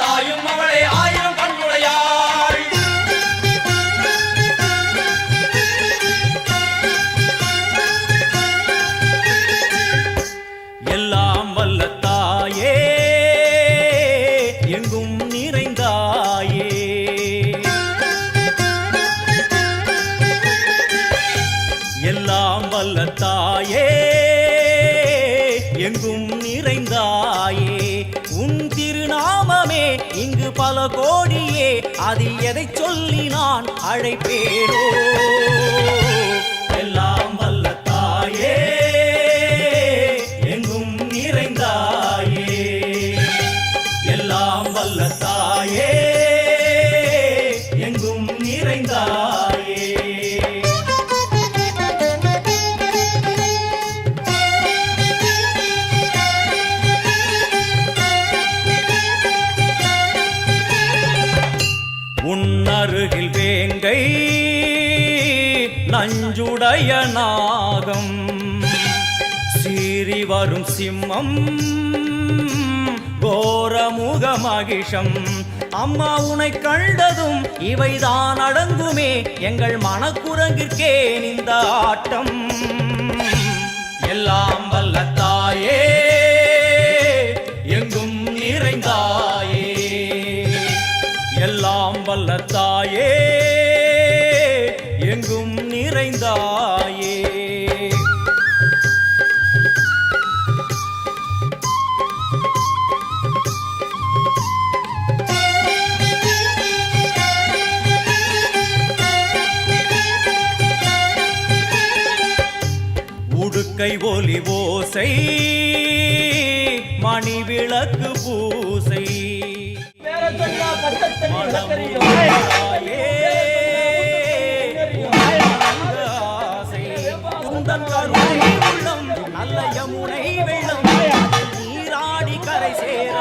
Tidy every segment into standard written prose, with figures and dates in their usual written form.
தாயும் அவளே ஆயிரம் கண்ணுடையாள். எல்லாம் வல்ல தாயே எங்கும் நிறைந்தாயே, எல்லாம் வல்ல தாயே எங்கும் நிறைந்தாயே. உன் திருநாமமே இங்கு பல கோடியே, அதில் எதை சொல்லி நான் அழைப்பேனோ. எல்லாம் வல்ல தாயே எங்கும் நிறைந்தாயே, எல்லாம் வல்ல தாயே எங்கும் நிறைந்தாயே. உன்னருகில் வேங்கை நஞ்சுடைய நாகம், சீறி வரும் சிம்மம் கோரமுக மகிஷம். அம்மா உனை கண்டதும் இவைதான் அடங்குமே, எங்கள் மனக்குரங்கிற்கே இந்த ஆட்டம். எல்லாம் வல்ல தாயே எங்கும் நிறைந்தாயே, எல்லாம் வல்ல தாயே எங்கும் நிறைந்தாயே. உடுக்கை ஒலி ஓசை மணி விளக்கு பூசை, நல்ல யமுனை வெள்ளம் நீராடி கரை சேர.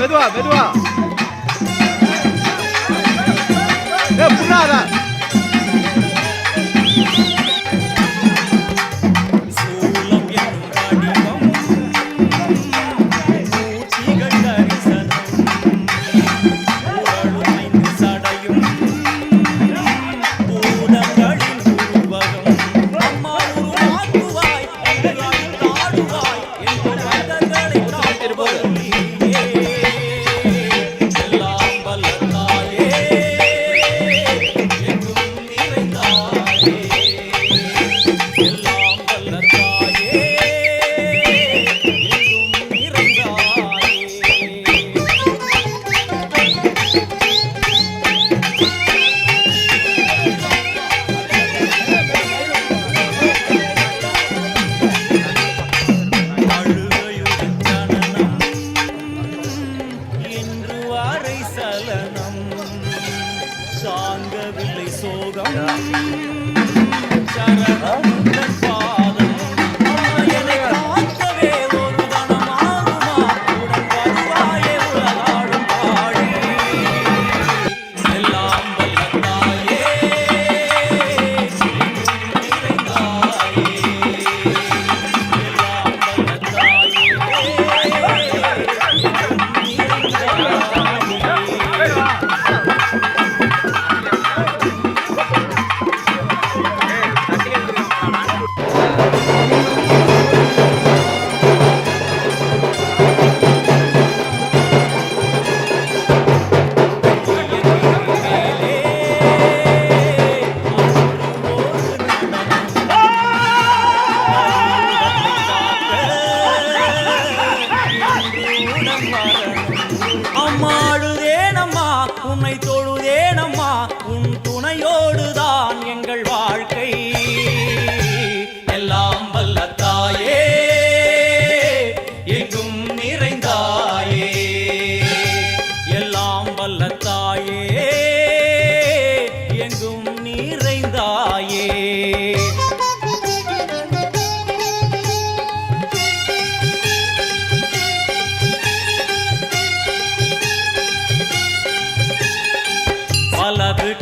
மெதுவா மெதுவா, புண்ணாத.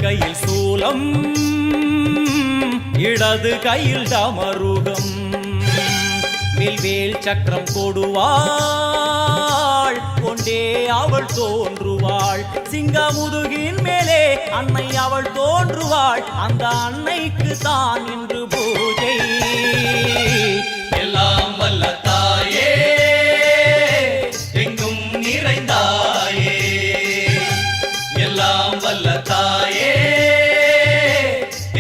கையில் சூலம், இடது கையில் டமருகம், வில்வேல் சக்கரம் கொடுவாள், கொண்டே அவள் தோன்றுவாள். சிங்கமுதுகின் மேலே அன்னை அவள் தோன்றுவாள், அந்த அன்னைக்கு தான் இன்று பூஜை. எல்லாம் வல்ல தாயே, எங்கும் நிறைந்தாயே, எல்லாம் வல்ல தாயே,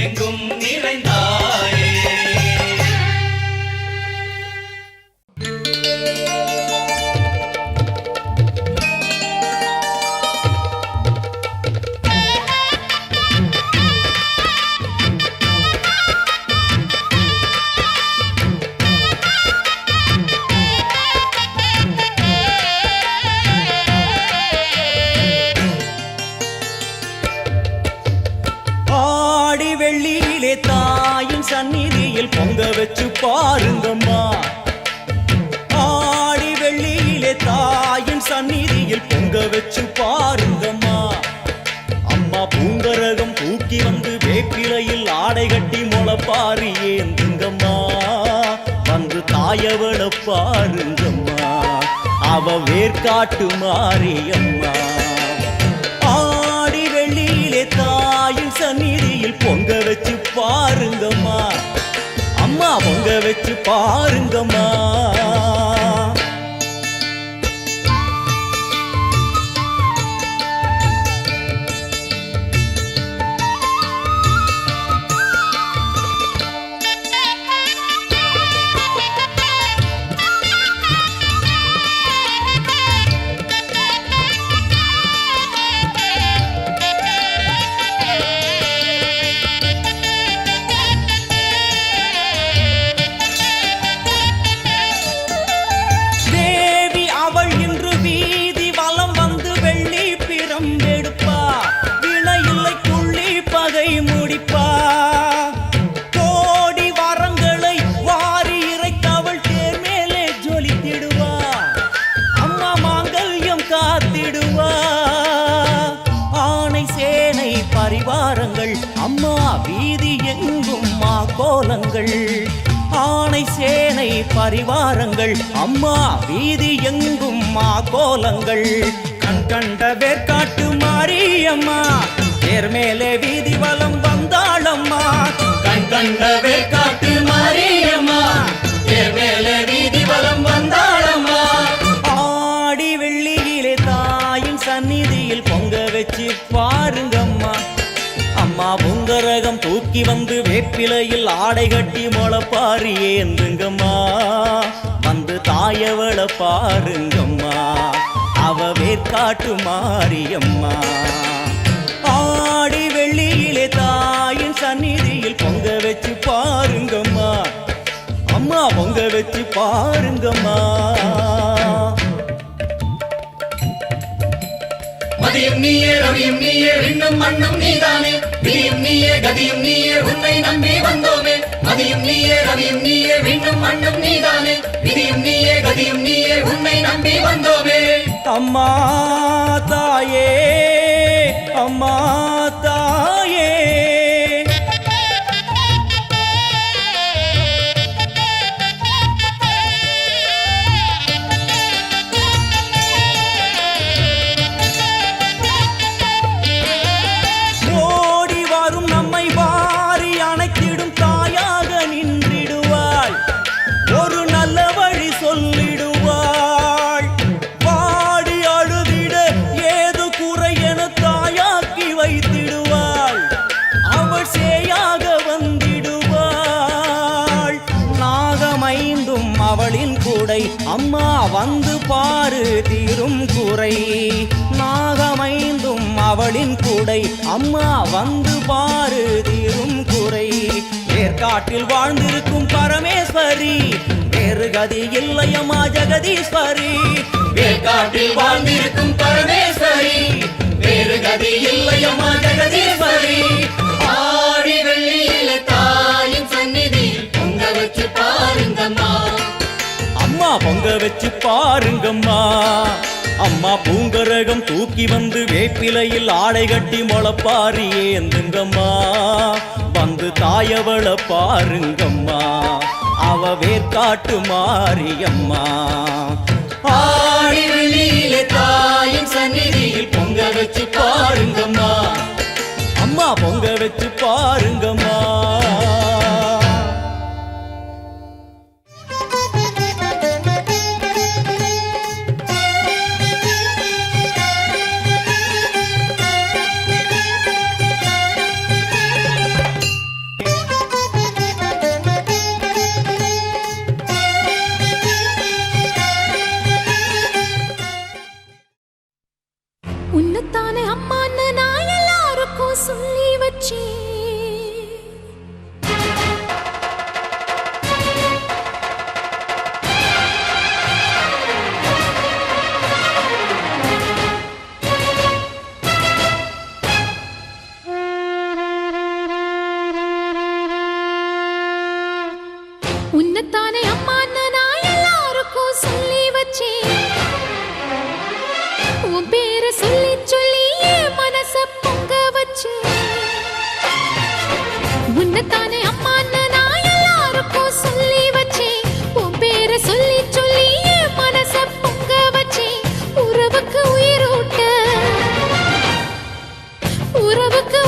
எங்கும் நிறைந்தாயே. வெள்ளியிலே தாயின் சந்நிதியில் பொங்க வச்சு பாருங்கம்மா. ஆடி வெள்ளியிலே தாயின் சந்நிதியில் பொங்க வச்சு பாருங்கம்மா. அம்மா பூங்கரகம் தூக்கி வந்து வேப்பிலையில் ஆடை கட்டி முளைப்பாரி ஏந்துங்கம்மா. வந்து தாயவள பாருங்கம்மா, அவ வேர்காட்டு மாரியம்மா. ஆடி வெள்ளியிலே தாயின் சந்நிதியில் பொங்க வச்சு பாருங்கம்மா. அம்மா பொங்க வச்சு பாருங்கம்மா. பரிவாரங்கள் அம்மா வீதி எங்கும் மா கோலங்கள். ஆணை சேனை பரிவாரங்கள் அம்மா வீதி எங்கும் மா கோலங்கள். கண் கண்ட வேர்காட்டு மாரியம்மா, தேர் மேலே வீதி வலம் வந்தாளம்மா. கண் கண்ட வேர்காட்டு மாரியம்மா, தேர் மேலே வீதி வலம் வந்தாளம்மா. ஆடி வெள்ளியிலே தாயின் சந்நிதியில் பொங்க வச்சு பாருங்கம்மா. அம்மா பொங்கரகம் தூக்கி வந்து வேப்பிலையில் ஆடை கட்டி முளைப்பாரி ஏந்துங்கம்மா. வந்து தாயவள பாருங்கம்மா, அவ வேர்காட்டு மாரியம்மா. ஆடி வெள்ளியிலே தாயின் சந்நிதியில் பொங்க வச்சு பாருங்கம்மா. அம்மா பொங்க வச்சு பாருங்கம்மா. மதியும் நீயே, ரவியும் நீயே, விண்ணும் மண்ணும் நீதானே. விதியும் நீயே, கதியும் நீயே, உன்னை நம்பி வந்தோமே. மதியும் நீயே, ரவியும் நீயே, விண்ணும் மண்ணும் நீதானே. விதியும் நீயே, கதியும் நீயே, உன்னை நம்பி வந்தோமே. அம்மா தாயே, அம்மா தாயே, ஓடி வரும் நம்மை வாரி அணைத்திடும் தாயாக நின்றிடுவாள். ஒரு நல்ல வழி சொல்லிடுவாள். வாடி அழுதிட ஏது குறை என தாயாக்கி வைத்திடுவாள். அவள் சேயாக வந்திடுவாள். நாகமைந்தும் அவளின் கூடை அம்மா வந்து பாரு தீரும் குறை. நாகமைந்தும் அவளின் கூடை அம்மா வந்து பாரு தீரும் குறை. வேர்காட்டில் வாழ்ந்திருக்கும் பரமேஸ்வரி, வேறு கதி இல்லையம்மா ஜெகதீஸ்வரி. வேர்காட்டில் வாழ்ந்திருக்கும் பரமேஸ்வரி, வேறு கதி இல்லையம்மா ஜெகதீஸ்வரி. ஆடி வெள்ளியில தாயின் சந்நிதியில் பொங்க வச்சு பாருங்கம்மா. அம்மா பொங்க வச்சு பாருங்கம்மா. அம்மா பூங்கரகம் தூக்கி வந்து வேப்பிலையில் ஆடை கட்டி முளப்பாரி ஏந்துங்கம்மா வந்து தாயவள பாருங்கம்மா அவ வேர்காட்டு மாரியம்மா ஆடி வெளியிலே தாயின் சந்நிதியில் பொங்க வச்சு பாருங்கம்மா அம்மா பொங்க வச்சு பாருங்கம்மா உன்னத்தானே அம்மான்னு நான் எல்லாருக்கும் சொல்லி வச்சேன். உன்னத்தானே அம்மான்னு நான் எல்லாருக்கும் சொல்லி வச்சேன். உன் பேரை சொல்லி சொல்லி என் மனச பொங்க வச்சு உன்னத்தானே அம்மான்னு நான் எல்லாருக்கும் சொல்லி வச்சேன். உன் பேரை சொல்லி சொல்லி என் மனச பொங்க வச்சேன். உறவுக்கு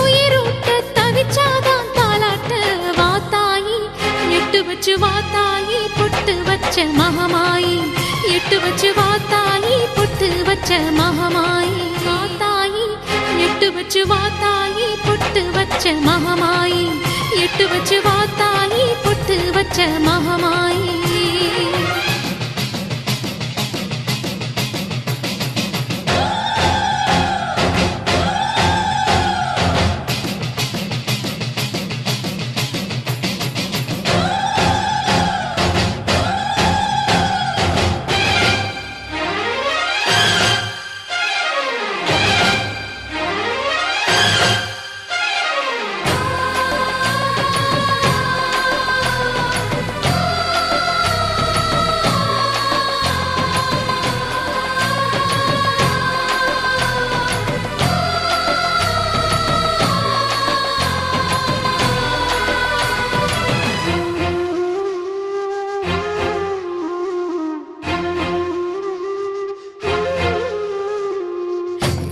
உயிரூட்ட தவிச்சாதான் தாலாட்ட வாத்தாயி எட்டு வச்சு வாத்தாயி பொட்டு வச்ச மகமாயி எட்டு வச்சு வாத்தாயி பொட்டு வச்ச மகமாயி வாத்தாயி எட்டு வச்சு வாத்தாயி பொட்டு வச்ச மகமாயி எட்டு வச்சு வாத்தாயி பொட்டு வச்ச மகமாயி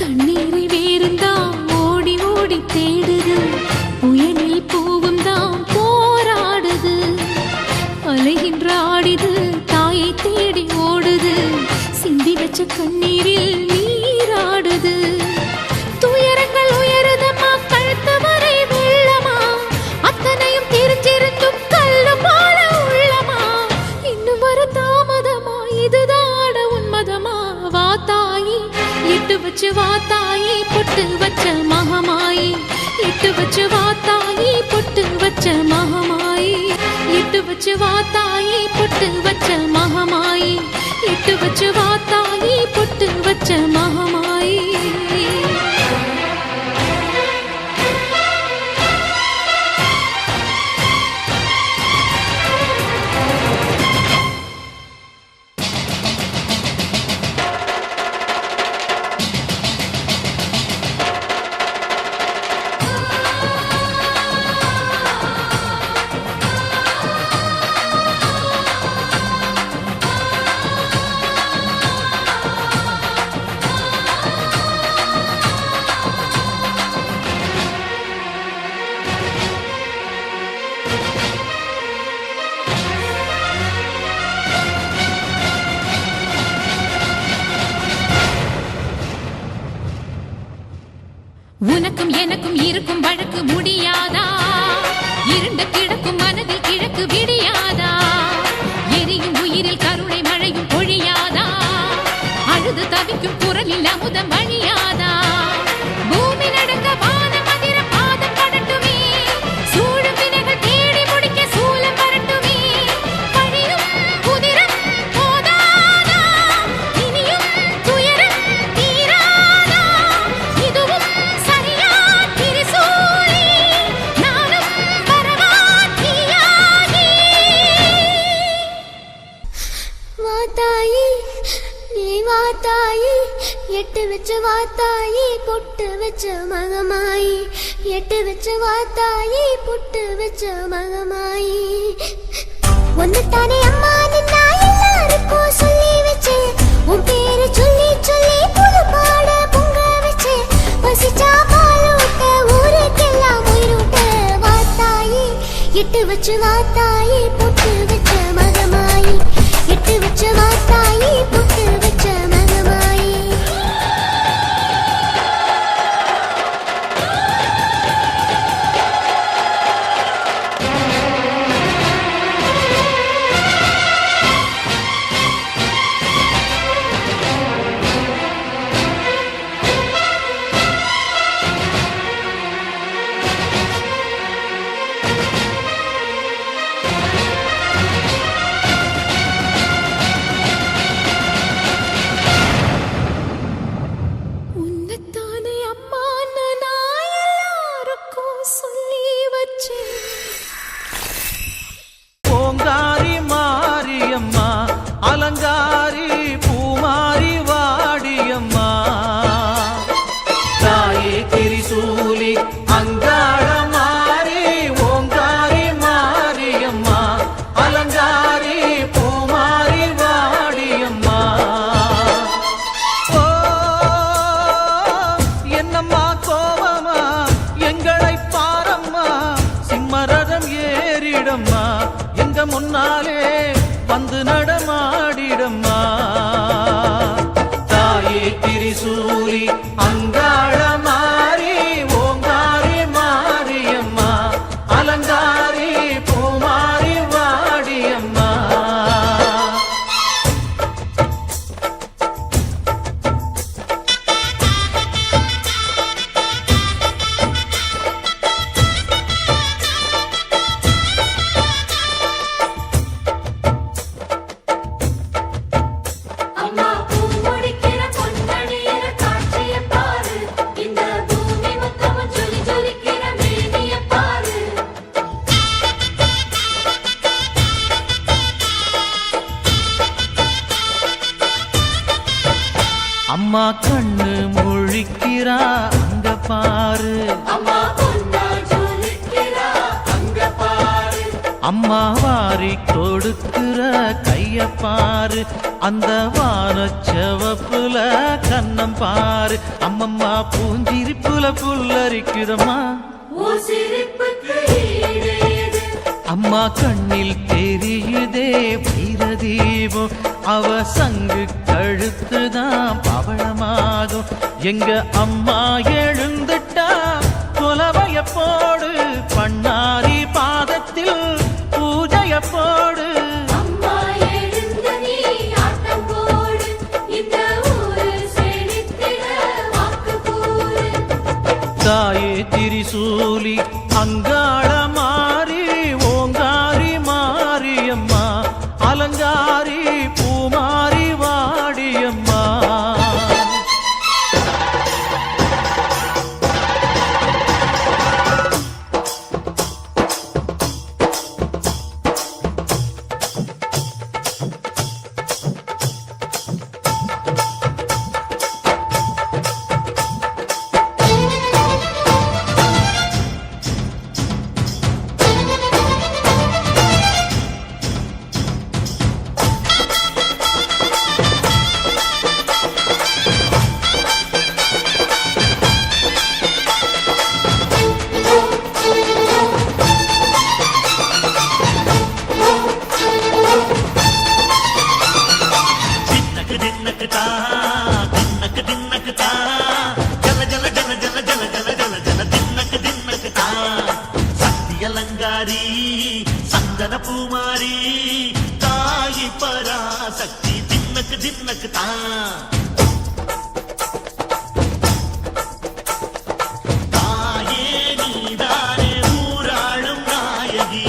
தண்ணீரை வேறுந்தான் ஓடி ஓடி தேடுது புயலில் பூவும் தான் போராடுது அலைகின்ற ஆடிது தாயை தேடி ஓடுது சிந்தி வச்ச கண்ணீரில் நீராடுது துயரங்கள் உயருதம்மா கழுத்து வரை வெள்ளமா அத்தனையும் தெரிஞ்சிருந்தும் கல்லு போல உள்ளமா இன்னும் வர தாமதமா இதுதாட உன்மதமா வாத்தாயி எட்டு வச்சு வாத்தாயி பொட்டு வச்ச மகமாயி எட்டு வச்சு வாத்தாயி பொட்டு வச்ச மகமாயி எட்டு வச்சு வாத்தாயி பொட்டு வச்ச மகமாயி எட்டு வச்சு வாத்தாயி பொட்டு வச்ச மகமாயி உனக்கும் எனக்கும் இருக்கும் வழக்கு முடியாதா இருண்ட கிடக்கும் மனதில் கிழக்கு விடியாதா எரியும் உயிரில் கருணை மழையும் பொழியாதா அழுது தவிக்கும் குரலில் அமுதம் வழியாதா பூமி நடக்க வானம் அதிர பாதம் படட்டுமே சூழும் வினைகள் தேடி முடிக்க சூலம் வரட்டுமே பழியும் குதிரம் போதாதா இனியும் துயரம் தீராதா இதுவும் சரியா திரிசூலி நானும் வரவா தீயாகி எட்டு வச்சு வாத்தாயி பொட்டு வச்ச மகமாயி எட்டு வச்சு வாத்தாயி பொட்டு வச்ச மகமாயி ஒன்னுத்தானே அம்மா நின்னா எல்லாருக்கும் சொல்லி வச்சு உன் பேரு சொல்லி சொல்லி புது பாட பொங்க வச்சு பசிச்சா பாலூட்ட ஊருக்கெல்லாம் உயிரூட்ட வாத்தாயி எட்டு வச்சு வாத்தாயி பொட்டு வச்ச மகமாயி எட்டு வச்ச வாத்தாயி பொட்டு வச்ச மகமாயி உன்னத்தானே அம்மா நான் எல்லாருக்கும் சொல்லி வச்சேன் ஓங்காரி மாரியம்மா அலங்காரி பூமாரி வாடியம்மா தாயே திரிசூலி அங்காள மாரி ஓங்காரி மாரியம்மா அலங்காரி பூமாரி வாடியம்மா ஓ என்னம்மா கோவமா எங்களை பாரம்மா சிம்மரதம் ஏறிடம்மா எங்க முன்னாலே வந்து நடமாடிடம்மா தாயே திரிசூலி அங்காள மாரி ஓங்காரி மாரியம்மா அலங்காரி பூமாரி வாடியம்மா அம்மா பூமுடிக்கிற பொன்னணியிற காட்சிய பாரு இந்த பூமி மொத்தமும் ஜொலி ஜொலிக்கிற மேனிய பாரு அம்மா கண்ணு முழிக்கிறா அங்க பாரு அம்மா பொன்னா ஜொலிக்கிறா அங்க பாரு அம்மா வாரி கொடுக்கிற கைய பாரு அந்த வானச்சவப்புல கண்ணம் பாரு அம்மம்மா பூஞ்சிரிப்புல புல்லரிக்குதம்மா ஓ சிரிப்புக்கு ஈடேது அம்மா கண்ணில் தெரியுதே வீரதீபம் அவ சங்கு கழுத்துதான் பவளமாகும் எங்க அம்மா எழுந்துட்டா கொலவைய போடு பண்ணாரி பாதத்தில் பூஜைய போடு அம்மா எழுந்து நீ ஆட்டம் போடு இந்த ஊரு செழித்திட வாக்கு கூறு தாயே திரிசூலி அங்காள மாரி ஓங்காரி மாரியம்மா அலங்காரி பூமாரி வாடியம்மா அலங்காரி சந்தன பூமாரி தாயி பராசக்தி தின்னக்கு தின்னக்கு தான் தாயே நீதானே ஊராளும் நாயகி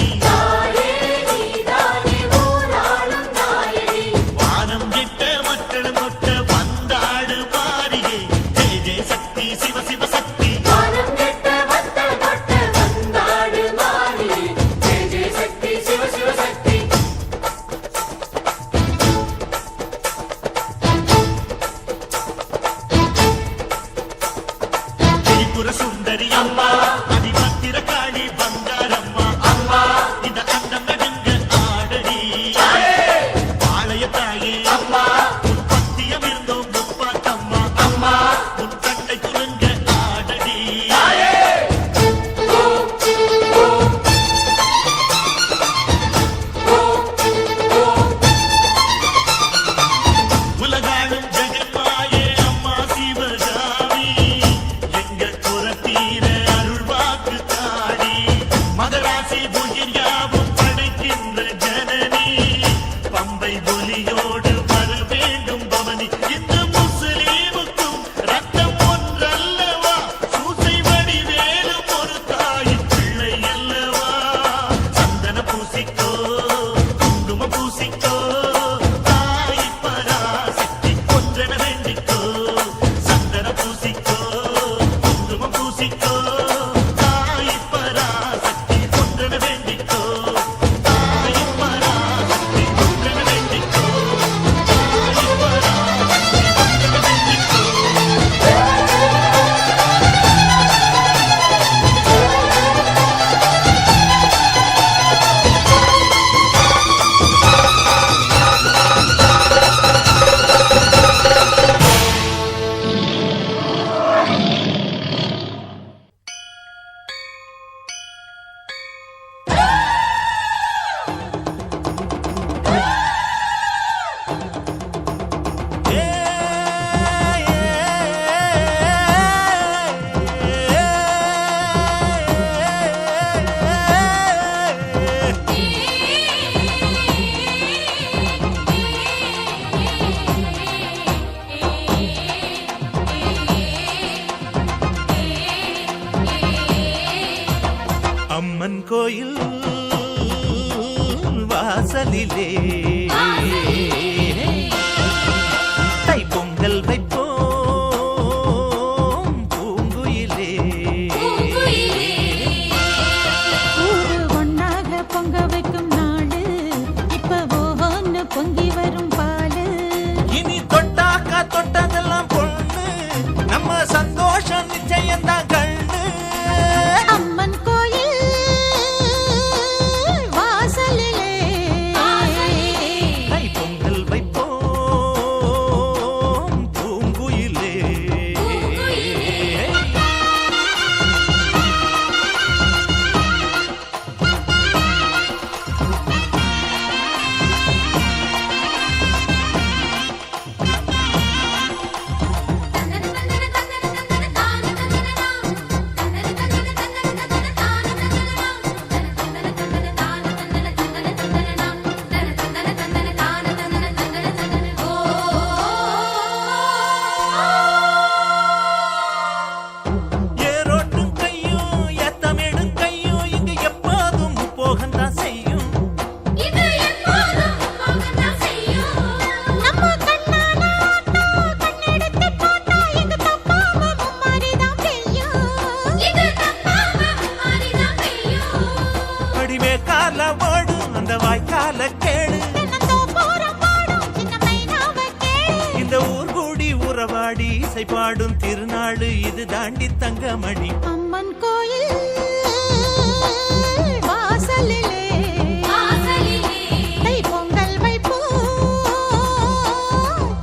வானம் கெட்ட மக்கள் மொட்ட வந்தாடு மாறியே ஜெய ஜெய சக்தி சிவ சிவ சக்தி பூசிக்கோ குங்குமம் பூசிக்கோ தாய் பராசக்தி ஒன்றென வேண்டிக்கோ சந்தன பூசிக்கோ குங்குமம் பூசிக்கோ தாய் பராசக்தி ஒன்றென வேண்டிக்கோ தாய் பராசக்தி ஒன்றென வேண்டிக்கோ தாய் பராசக்தி ஒன்றென வேண்டிக்கோ அம்மன் கோயில் வாசலிலே தைப்பொங்கல் வைப்போம் பூங்குயிலே ஊரு ஒன்னாக பொங்க வைக்கும் நாடு இப்ப ஓஹோன்னு பொங்கி வரும் பாலு இனி தொட்டாக்கா தொட்டதெல்லாம் பொண்ணு நம்ம சந்தோஷம் நிச்சயம்தான் கண்ணு அம்மன் கோயில் வாசலிலே தைப்பொங்கல் வைப்போம் பூங்குயிலே ஏரோட்டும் கையும் ஏத்தமிடும் கையும் இங்கு எப்போதும் போகத்தான் செய்யும் நம்ம கண்ணான ஆட்டோ கண்ணெடுத்து பார்த்தா எங்க தப்பாம மும்மாரிதான் பெய்யும் அடிவே கால ஓடும் அந்த வாய்க்கால கேடு தென்னந்தோப்புறம் பாடும் சின்ன மைனாவை கேளு இந்த ஊர் கூடி உறவாடி இசை பாடும் திருநாள் இது தாண்டி தங்கமணி அம்மன் கோயில் வாசலிலே தைப்பொங்கல் வைப்போம்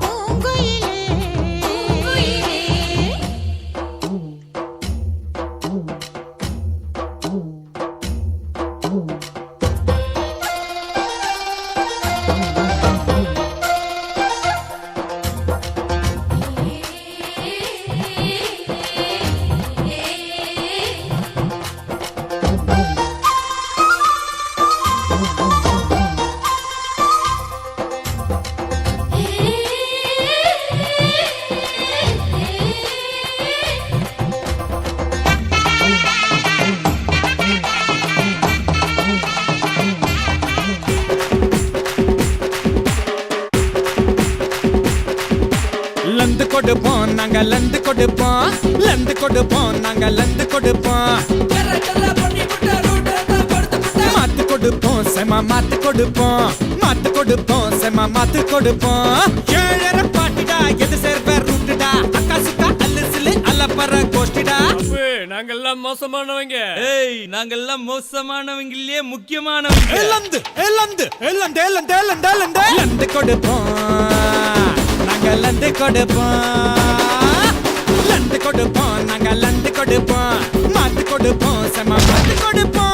பூங்குயிலே லந்து கொடுப்போம் நாங்க லந்து கொடுப்போம் லந்து கொடுப்போம் நாங்க லந்து கொடுப்போம் மாத்து கொடுப்போம் செம மாத்து கொடுப்போம் மாத்து கொடுப்போம் செம மாத்து கொடுப்போம் ஏழரை பாட்டிடா எது சேர்வ ரூட்டுடா அக்கா சுக்கா அல்லு சிலு அல்லப்பற கோஷ்டிடா நாங்கெல்லாம் மோசமானவங்க. ஏய், நாங்கெல்லாம் மோசமானவங்க இல்லையே, முக்கியமானவங்க. லந்து லந்து லந்து லந்து லந்து லந்து லந்து கொடுப்போம் நாங்க லந்து கொடுப்போம் லந்து கொடுப்போம் நாங்க லந்து கொடுப்போம் மாத்து கொடுப்போம் செம மாத்து கொடுப்போம்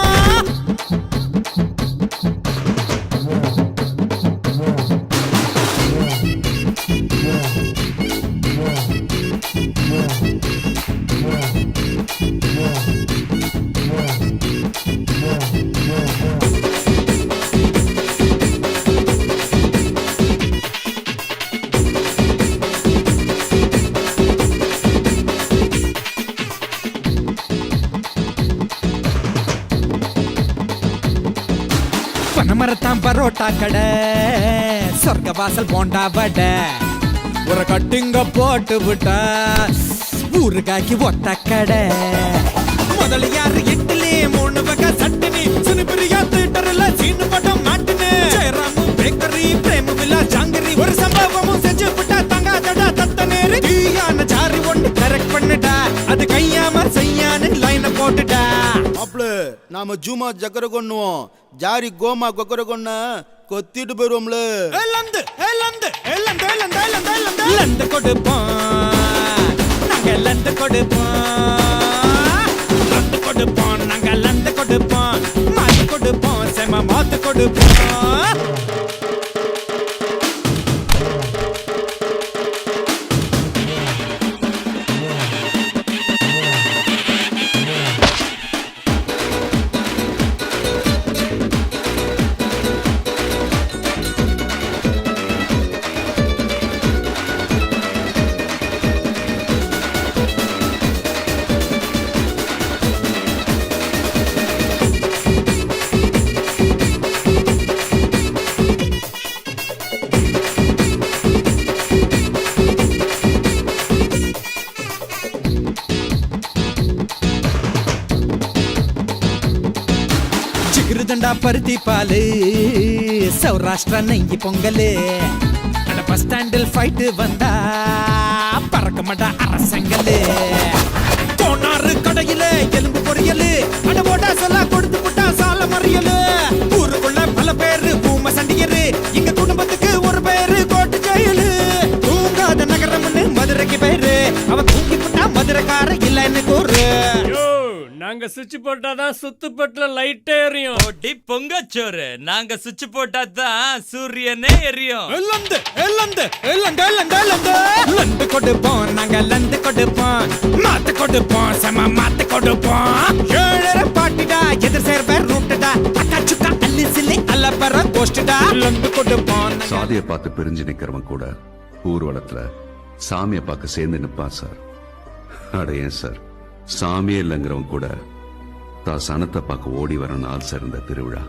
பனமரத்தான் பரோட்டா கடை, சொர்க்க வாசல் போண்டா வடை, ஒரு கட்டிங்க போட்டு விட்டா ஊருகாக்கி ஒத்த கடை. முதலியார் இட்லி 3 வகை சட்டினி, சினிபிரியா தியேட்டர்ல சீனு படம் மாட்டினு, ஜெயராமும் பேக்கரி பிரேம விழா ஜாங்கிரி, ஒரு சம்பவமும் செஞ்சு விட்டா தங்காதடா தத்த நேரு. தீயான ஜாரி ஒன்று கரெக்ட் பண்ணுடா, அது கையாம செய்யான்னு லைனை போட்டுடா. மாப்ள நாம ஜூமா ஜக்கர கொண்ணுவோம், ஜாரி கோமா கொக்கர கொன்ன கொத்திட்டு போயிருவோம்ல. லந்து கொடுப்போம் நாங்க, லந்து கொடுப்போம், லந்து கொடுப்போம் நாங்க, லந்து கொடுப்போம், மாத்து கொடுப்போம், செம மாத்து கொடுப்போம். சிகிருதண்டா பருத்தி பாலு, சௌராஷ்டிரா நெய்யி பொங்கலு, அட பஸ் ஸ்டாண்டில் ஃபைட்டு வந்தா பறக்க மாட்டா அரசங்கலு. கோனாறு கடையில எலும்பு பொரியலு, அட போட்டா சொல்ல கொடுத்து புட்டா சால மறியலு. ஊருக்குள்ள பல பேரு பூம சண்டியரு, இங்க குடும்பத்துக்கு ஒரு பேரு கோட்டு ஜெயலு. தூங்காத நகரம்னு மதுரைக்கு பேரு, அவ தூங்கி புட்டா மதுரைக்கார இல்லன்னு கூறு. நாங்க சுவிட்ச் போட்டாதான் சுத்துப்பட்டுல லைட் எரியும். ஓடி பொங்கச்சோறு, நாங்க சுவிட்ச் போட்டாதான் சூரியனே எரியும். லந்து கொடுப்போம் நாங்க, லந்து கொடுப்போம், மாத்து கொடுப்போம், செம மாத்து கொடுப்போம். ஏழரை பாட்டிடா, எதிர் சேர்வர் ரூட்டுடா, அக்கா சுக்கா அல்லி சில்லி அல்லப்பற கோஷ்டுடா. லந்து கொடுப்போம். சாதிய பார்த்து பிரிஞ்சு நிக்கிறவன் கூட ஊர்வலத்துல சாமியை பார்க்க சேர்ந்து நிப்பான் சார். அட ஏன் சார், சாமியே இல்லைங்கிறவன் கூட தான் சனத்தை பார்க்க ஓடி வர நாள் சிறந்த திருவிழா.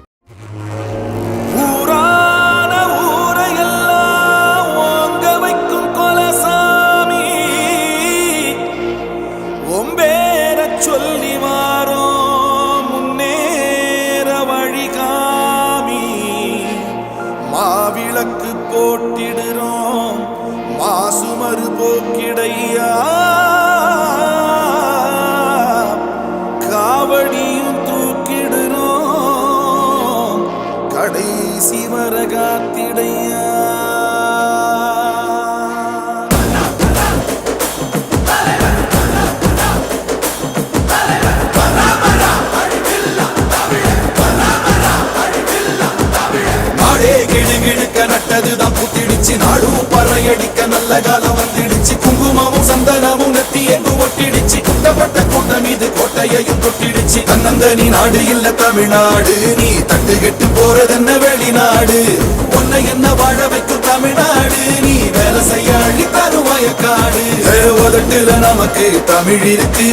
ஊரான ஊரையெல்லாம் ஓங்க வைக்கும் கொலசாமி, ஒம்பேர சொல்லி வாரோம் முன்னேற வழிகாமி. மாவிளக்கு போட்டிடுறோம் மாசுமறு போக்கிடையா, காவடியும் தூக்கிடுறோம் கடைசி வரகாத்திடையா. நாடே கிடுகிடுக்க நட்டதுதான் புத்திடுச்சு, நாடும் பறையடிக்க நல்ல காலம் வந்துடுச்சு. குங்குமமும் சந்தனமும் நெத்தி எங்கு ஒட்டிடுச்சு, குட்டப்பட்ட கூட்டம் இது கோட்டையையும் தொட்டிடுச்சு. தன்னந்தனி நாடு இல்ல தமிழ்நாடு, நீ தட்டுகெட்டு போறதென்ன வெளிநாடு. உன்னை என்ன வாழ வைக்கும் தமிழ்நாடு, நீ வேலை செய்ய அள்ளி தரும் வயக்காடு. உதட்டுல நமக்கு தமிழ் இருக்கு,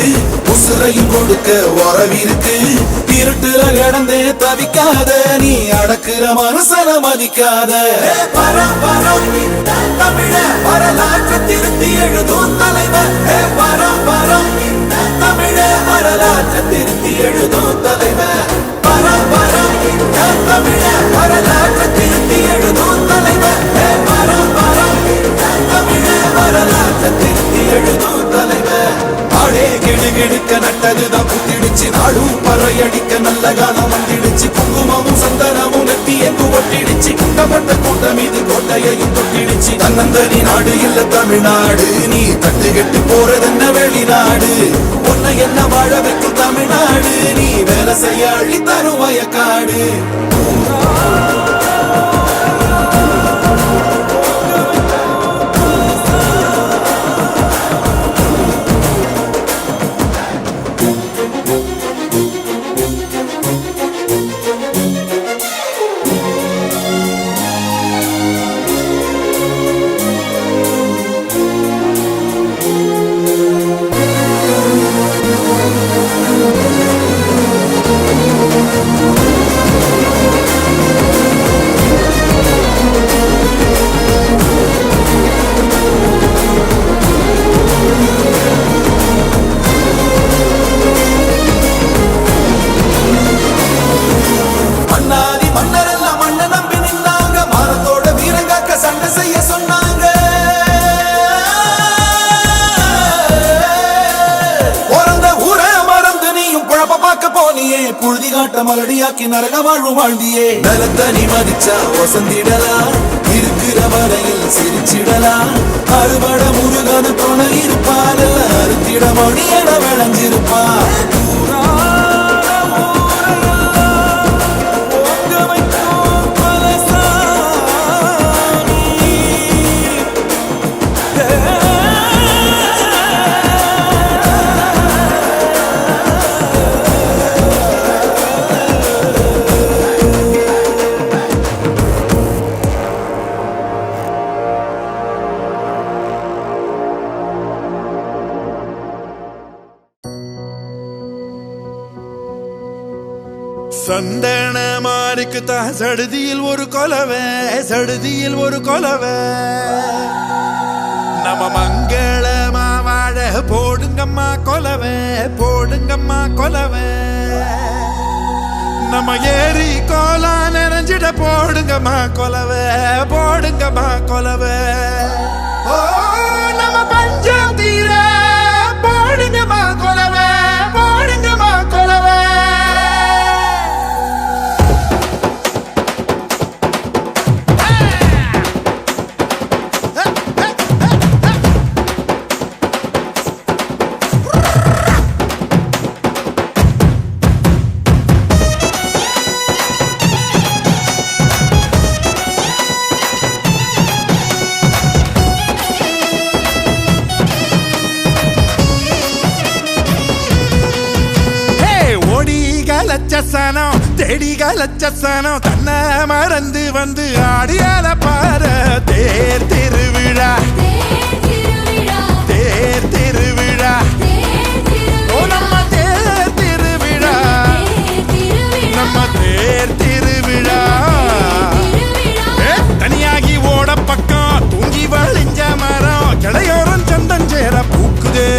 உசுரையும் கொடுக்க உறவிருக்கு. இருட்டுல கிடந்தே தவிக்காத, நீ அடக்குற மனசன மதிக்காத. பரம் தமிழ வரலாற்று திருத்தி எழுதும் தலைவர், பரம் தமிழ வரலாற்று திருத்தி எழுதும் தலைவர். பரம் தமிழ வரலாற்று திருத்தி எழுதும் தலைவர், பரம் தமிழ வரலாற்று திருத்தி எழுதும் தலைவர். நாடே கிடுகிடுக்க நட்டதுதான் புத்திடுச்சு, நாடும் பறையடிக்க நல்ல காலம் வந்துடுச்சு. குங்குமமும் சந்தனமும் நெத்தி எங்கு ஒட்டிடுச்சு, குட்டப்பட்ட கூட்டம் இது கோட்டையையும் தொட்டிடுச்சு. தன்னந்தனி நாடு இல்ல தமிழ்நாடு, நீ தட்டுகெட்டு போறதென்ன வெளிநாடு. உன்னை என்ன வாழ வைக்கும் தமிழ்நாடு, நீ வேலை செய்ய அள்ளி தரும் வயக்காடு. மலடியாக்கி நரக வாழ்வு வாழ்ந்தியே நலத்தனி மதிச்சா வசந்திடலாம் இருக்கிற வரையில் சிரிச்சிடலாம் அறுபட முருகன துணை இருப்பால அறுத்திட மணியட விளைஞ்சிருப்பா சந்தன மாறிக்குத்தா சடுதியில் ஒரு கொலவை சடுதியில் ஒரு கொலவை நம்ம மங்களமா வாழ போடுங்கம்மா கொலவை போடுங்கம்மா கொலவை நம்ம ஏரி கோலா நிறைஞ்சிட போடுங்கம்மா கொலவை போடுங்கம்மா கொலவை ஓ நம்ம பஞ்சம் தீர போடுங்கம்மா கொலவை போடுங்கம்மா கொலவை லட்சசனம் தேடிக லட்சசனம் தன்னை மறந்து வந்து ஆடியால பார தேர் திருவிழா தேர் திருவிழா ஓ நம்ம தேர் திருவிழா நம்ம தேர் திருவிழா தனியாகி ஓட பக்கம் தூங்கி வழிஞ்ச மரம் கிளையோரம் சந்தஞ்சேர பூக்குதே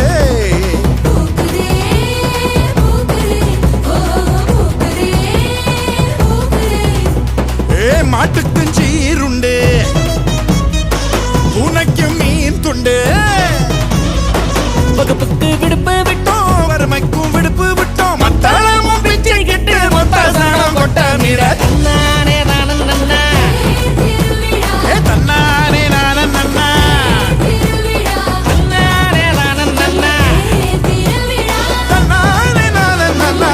மாட்டுக்கும் சீருண்டு பூனைக்கும் மீன் துண்டு வகுப்புக்கு விடுப்பு விட்டோம் வறுமைக்கும் விடுப்பு விட்டோம் மத்தாளமும் பிச்சை கிட்டு மொத்த சாணம் கொட்ட மீற தன்னானே நானும் நன்னா தன்னானே நானும் நன்னா தன்னானே நானும் நன்னா தன்னானே நானும் நன்னா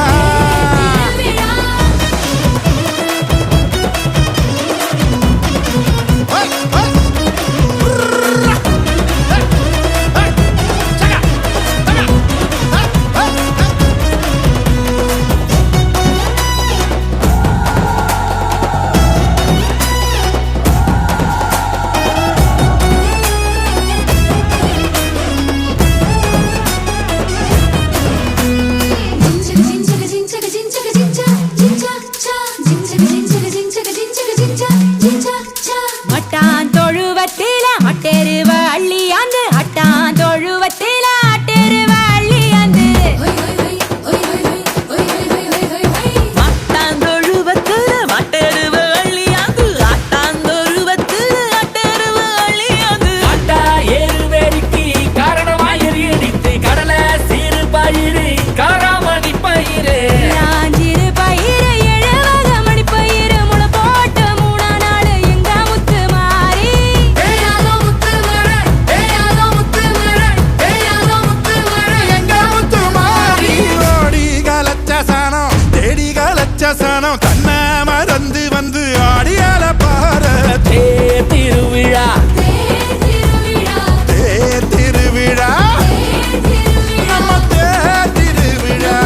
தன்னை மறந்து வந்து ஆடியால பார தேர் திருவிழா தேர் திருவிழா நம்ம தேர் திருவிழா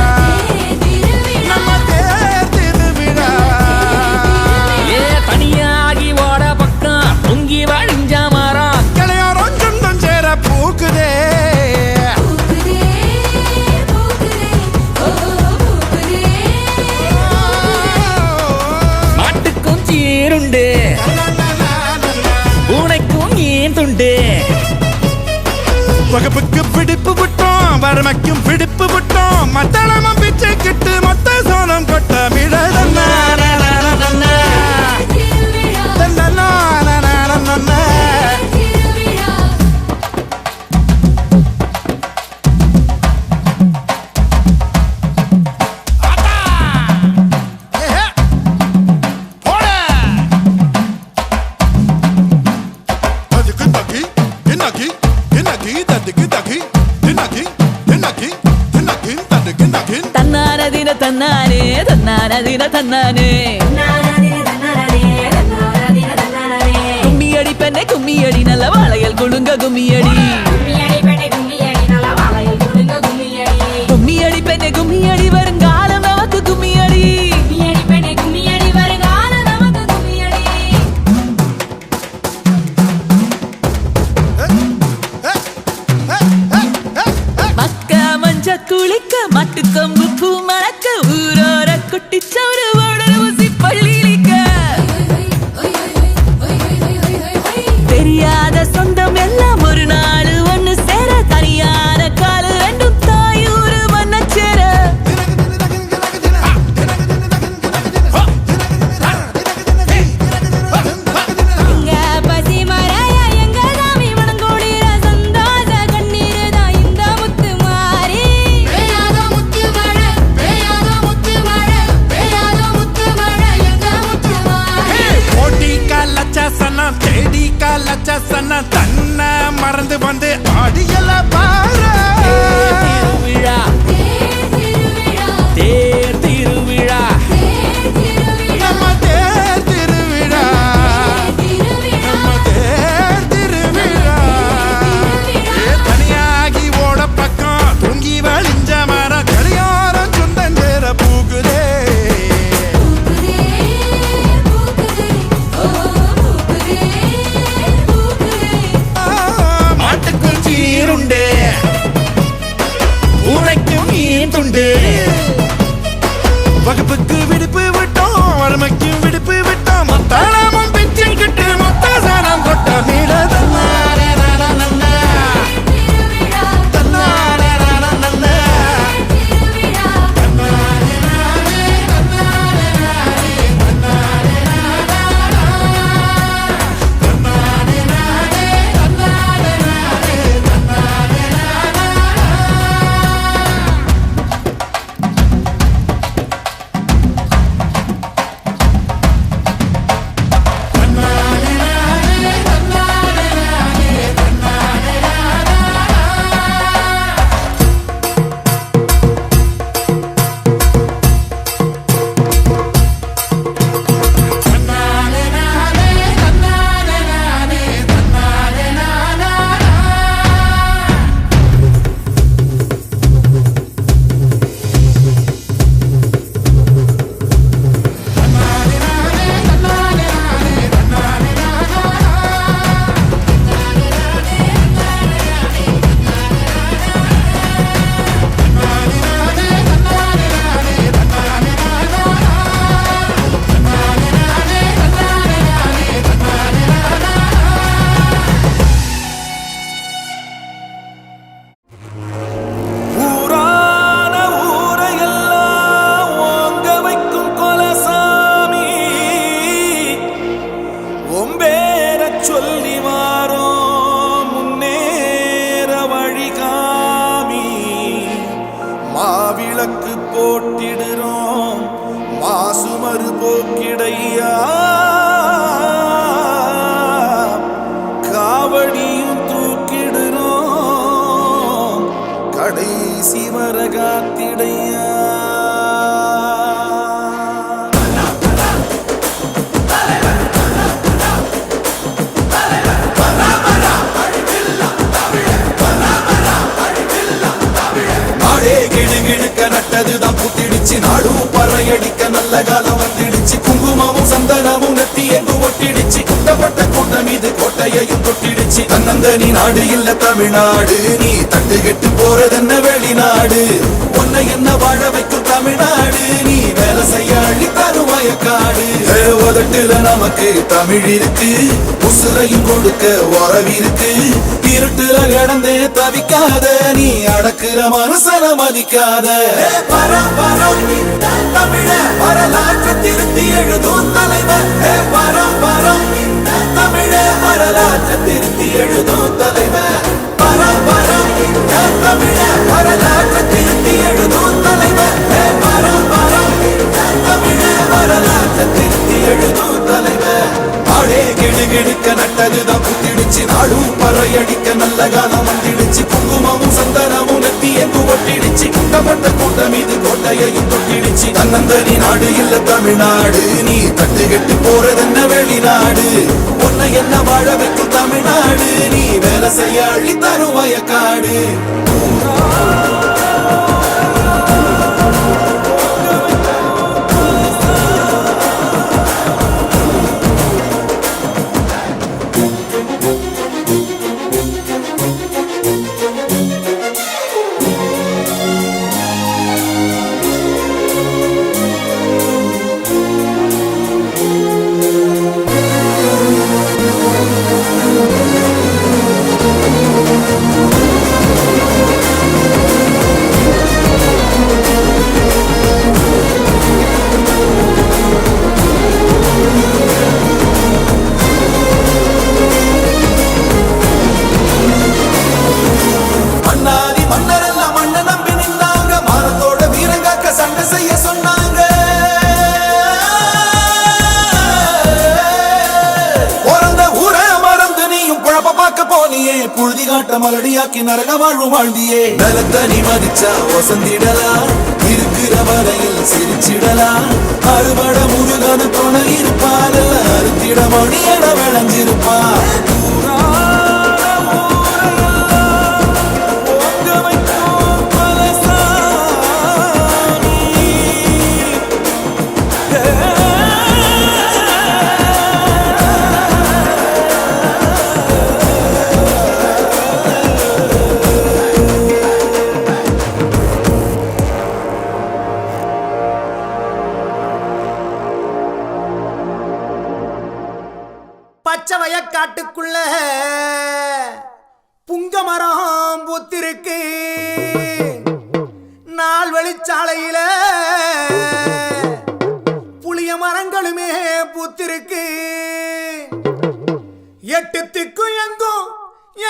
நம்ம தேர் திருவிழா தனியாகி ஓட பக்கம் பொங்கி வழிஞ்ச மரம் கிளையோரம் சொந்தம் சேர பூக்குதே பூனைக்கும் ஏன் துண்டு வகுப்புக்கு பிடிப்பு விட்டோம் வறுமைக்கும் பிடிப்பு விட்டோம் மத்தளமும் பிச்சை கிட்டு மொத்த சோளம் கொட்ட மிழதன்ன தன்னானதின தன்னானே கும்மியடி பெண்ணே கும்மியடி நல்ல வாழையல் குழுங்க கும்மியடி கும்மியடி பெண்ணே கும்மியடி வருங்காலம் நமக்கு கும்மியடி மக்கா மஞ்ச குளிக்க மட்டுக்கொம்பு பூ மணக்க ஊரோர குட்டிச்சவரு ஓடர ஊசி பள்ளியிலிக்க தெரியாத சொந்தம் எல்லாம் ஒரு நாள் ஒண்ணு சேர தனியான காலு ரெண்டும் தாயூரு மண்ண சேர எங்க பசி மறைய எங்க சாமி மனங்கோடிர சந்தோஷ கண்ணீர் தான் இந்த முத்து மாறி பேயாத முத்து மழை எங்க முத்து மாறி ஓடி காலச்ச சனம் தேடி காலச்ச சனம் தன்னை மறந்து வந்து ஆடியல பாரு திருவிழா தேர் திருவிழா நம்ம தேர் திருவிழா நம்ம தேர் திருவிழா தனியாகி ஓட பக்கம் தூங்கி வழிஞ்ச மர கடியாரம் சுந்தஞ்சேர பூகுதே மாட்டுக்கும் சீருண்டே பூனைக்கும் மீன் துண்டு வகுப்புக்கு விடுப்பு விட்டோம் வறுமைக்கும் விடுப்பு விட்டோம் மொத்தாளமும் பிச்சை கிட்டு மொத்த சாணம் கொட்ட மீட தன்னாரே நன்னா தன்னாரே நன்னா ஊரான ஊரையெல்லாம் ஓங்க வைக்கும் கொலசாமி ஒம்பேரச் சொல்லி வாரோம் முன்னேற வழிகாமி மாவிளக்கு போட்டிடுறோம் மாசுமறு போக்கிடையா காவடியும் தூக்கிடுறோம் கடைசி வரகாத்திடையா நாடே கிடுகிடுக்க நட்டதுதான் புத்திடிச்சு நாடும் பறையடிக்க நல்ல காலம் வந்துடுச்சு குங்குமமும் சந்தனமும் நெத்தி எங்கு ஒட்டிடுச்சு குட்டப்பட்ட கூட்டம் இது கோட்டையையும் தொட்டிடுச்சு தன்னந்தனி நாடு இல்ல தமிழ்நாடு நீ தட்டு கெட்டு போறதென்ன வெளிநாடு உன்னை என்ன வாழ வைக்கும் தமிழ்நாடு நீ வேலை செய்ய அள்ளி தரும் வயக்காடு உதட்டுல நமக்கு தமிழ் இருக்கு உசுரையும் கொடுக்க உறவிருக்கு இருட்டுல கிடந்தே தவிக்காத நீ அடக்குற மனுஷன மதிக்காத பரம் பரம் இந்த தமிழ வரலாற்று திருத்தி எழுதும் தலைவர் பரம் பரம் இந்த தமிழ வரலாற்று திருத்தி எழுதும் தலைவர் பரம் பரம் இந்த தமிழ வரலாற்று திருத்தி எழுதும் தலைவர் பரம் பரம் இந்த தமிழ வரலாற்று திருத்தி எழுதும் தலைவர் நாடே கிடுகிடுக்க நட்டதுதான் புத்திடுச்சு நாடும் பறையடிக்க நல்ல காலம் வந்துடுச்சு குங்குமமும் சந்தனமும் நெத்தி எங்கு ஒட்டிடுச்சு கூட்டப்பட்ட கூட்டம் இது கோட்டையையும் தொட்டிடுச்சு தன்னந்தனி நாடு இல்ல தமிழ்நாடு நீ தட்டுக்கெட்டு போறதென்ன வெளிநாடு உன்னை என்ன வாழ வைக்கும் தமிழ்நாடு நீ வேலை செய்ய அள்ளி தரும் வயக்காடு புழுதி காட்ட மலடியாக்கி நரக வாழ்வு வாழ்ந்தியே நலத்தனி மதிச்சா வசந்திடலாம் இருக்கிற வரையில் சிரிச்சிடலாம் அறுபட முருகன துணை இருப்பால் அறுத்திட மணியட விளைஞ்சிருப்பா பச்சை வயக்காட்டுக்குள்ள புங்க மரம் பூத்திருக்கு நாள் வெளிச்சாலையில புளிய மரங்களுமே பூத்திருக்கு எட்டு திக்கு எங்கும்